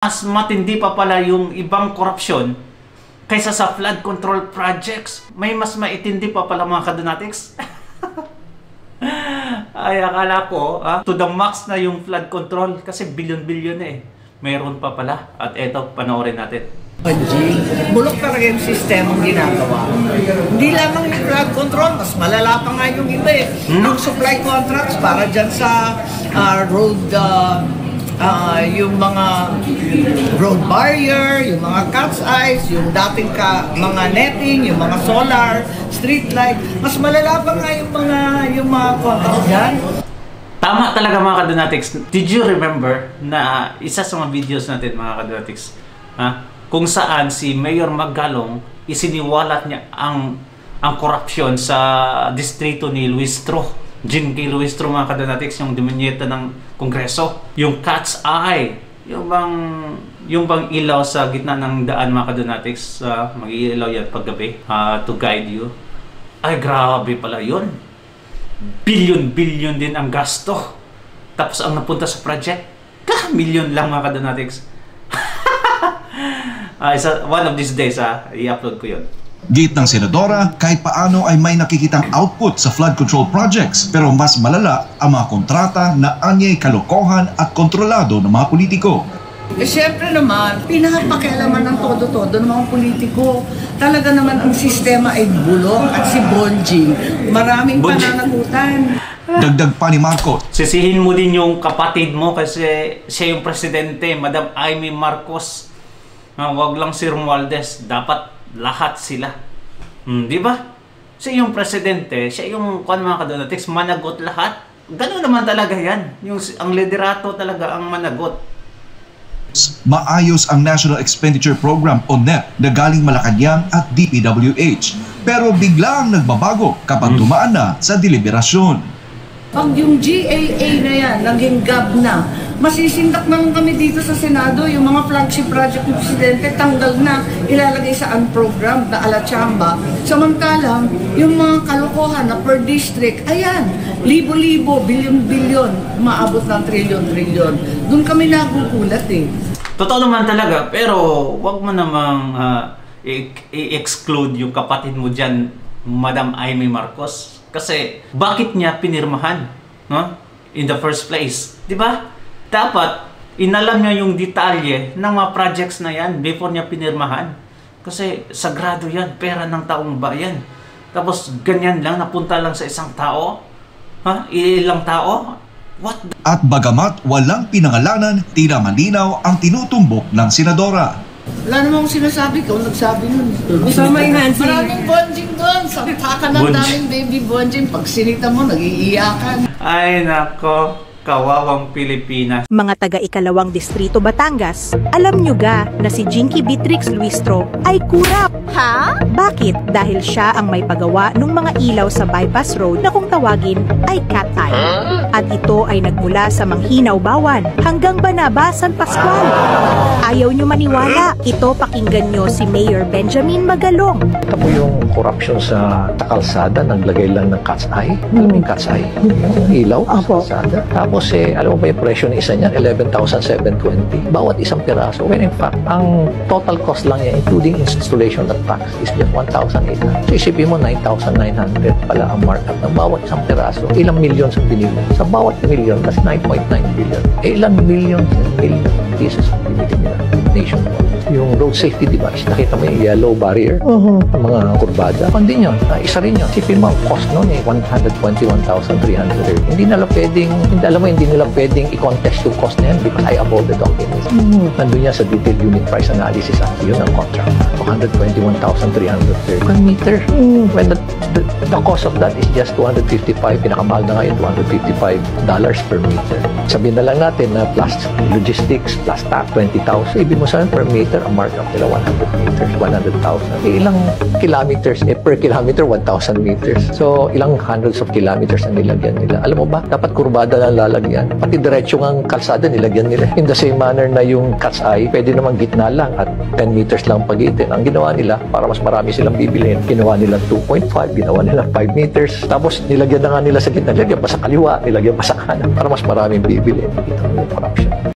Mas matindi pa pala yung ibang korupsyon kaysa sa flood control projects. May mas maitindi pa pala mga kadonatics. Ay, akala ko to the max na yung flood control kasi bilyon-bilyon na eh. Mayroon pa pala. At eto, panoorin natin. Bulok talaga yung sistemang ginagawa. Hindi lamang yung flood control, mas malala pa nga yung iba eh. Yung supply contracts para dyan sa road, yung mga road barrier, yung mga cat's eyes, yung dating mga netting, yung mga solar, street light, mas malala pa nga yung mga contracts dyan. Tama talaga mga kadonatics. Did you remember na isa sa mga videos natin mga kadonatics, kung saan si Mayor Magalong isiniwalat niya ang korupsyon sa distrito ni Luistro. Jean K. Luistro mga kadonatics, yung dimonyeta ng Kongreso. Yung cat's eye, yung bang ilaw sa gitna ng daan mga kadonatics, mag-iilaw yan paggabi to guide you. Ay grabe pala yun. Bilyon-bilyon din ang gasto. Tapos ang napunta sa project, milyon lang mga kadonatics. One of these days, i-upload ko yun. Gate ng senadora, kahit paano ay may nakikitang output sa flood control projects, pero mas malala ang mga kontrata na anyay kalokohan at kontrolado ng mga politiko. Eh syempre naman, pinapakialaman ng todo-todo ng mga politiko. Talaga naman ang sistema ay bulok at si Bonjing. Maraming pananagutan. Dagdag pa ni Marcos. Sisihin mo din yung kapatid mo kasi siya yung presidente, Madam Amy Marcos. Wag lang si Romualdez, dapat lahat sila. Di ba? Siya yung presidente, siya yung mga kadonatics, managot lahat. Ganun naman talaga yan. Ang liderato talaga ang managot. Maayos ang National Expenditure Program o NEP na galing Malacanang at DPWH. Pero biglang nagbabago kapag dumaan na sa deliberasyon. Pag yung GAA na yan, naging GAB na, masisindak naman kami dito sa Senado, yung mga flagship project ng Presidente, tanggal na, ilalagay sa unprogrammed na alachamba. Samantalang, yung mga kalokohan na per district, ayan, libo-libo, bilyon-bilyon, maabot ng trilyon-trilyon. Doon kami nagugulat eh. Totoo naman talaga, pero wag mo namang i-exclude yung kapatid mo dyan, Madam Amy Marcos. Kasi bakit niya pinirmahan, no? In the first place, di ba? Dapat inalam niya yung detalye ng mga projects na yan before niya pinirmahan. Kasi sagrado yan, pera ng taong bayan. Tapos ganyan lang, napunta lang sa isang tao, ilang tao. What the... At bagamat walang pinangalanan, tila malinaw ang tinutumbok ng senadora. Wala namang sinasabi ko, nagsabi nun. Kasama yung Hansi. Maraming bonjing doon. Sampa ka ng daming baby bonjing. Pag sinita mo, nag-iiyakan. Ay nako, kawawang Pilipinas. Mga taga-ikalawang distrito Batangas, alam nyo ga na si Jinky Beatrix Luistro ay kurap? Ha? Bakit? Dahil siya ang may pagawa ng mga ilaw sa bypass road na kung tawagin ay cat eye. At ito ay nagmula sa Manghinaw Bawan hanggang Banaba, San Pascual. Ayaw nyo maniwala, ito pakinggan nyo si Mayor Benjamin Magalong. Ito po yung corruption sa kalsada, naglagay lang ng cat's eye. Alam mo yung cat's eye? Ilaw sa kalsada. Tapos alam mo ba yung presyo ng isa niyan? 11,720. Bawat isang piraso. When in fact, ang total cost lang niya, including installation at tax, is just 1,800. So isipin mo, 9,900 pala ang markup ng bawat isang piraso. Ilang millions ang binili? Sa bawat million, that's 9.9 billion. Ilang million pieces ang binili nila nationwide. Yung road safety device, nakita mo yung yellow barrier, ng mga kurbada. Hindi nyo, isa rin yun. Isipin mo, ang cost nun 121,300. Hindi nila pwedeng i-contest yung cost na yan because I upload the documents. Nandun yan sa detailed unit price analysis at yun ang contract. 121,300 per meter. When the cost of that is just 255, pinakamahal na ngayon, $255 per meter. Sabihin na lang natin na plus logistics, plus tax, 20,000. Ibig mo saan per meter, ang markup nila 100 meters, 100,000. Ilang kilometers, per kilometer, 1,000 meters. So, ilang hundreds of kilometers ang nilagyan nila. Alam mo ba, dapat kurbada lang lalagyan. Pati diretso ng kalsada, nilagyan nila. In the same manner na yung cat's eye, pwede naman gitna lang at 10 meters lang pagitin. Ang ginawa nila, para mas marami silang bibilhin, ginawa nila 2.5, ginawa nila 5 meters. Tapos, nilagyan na nga nila sa gitna, nilagyan pa sa kaliwa, nilagyan pa sa kanan, para mas maraming bibilhin. Ito yung corruption.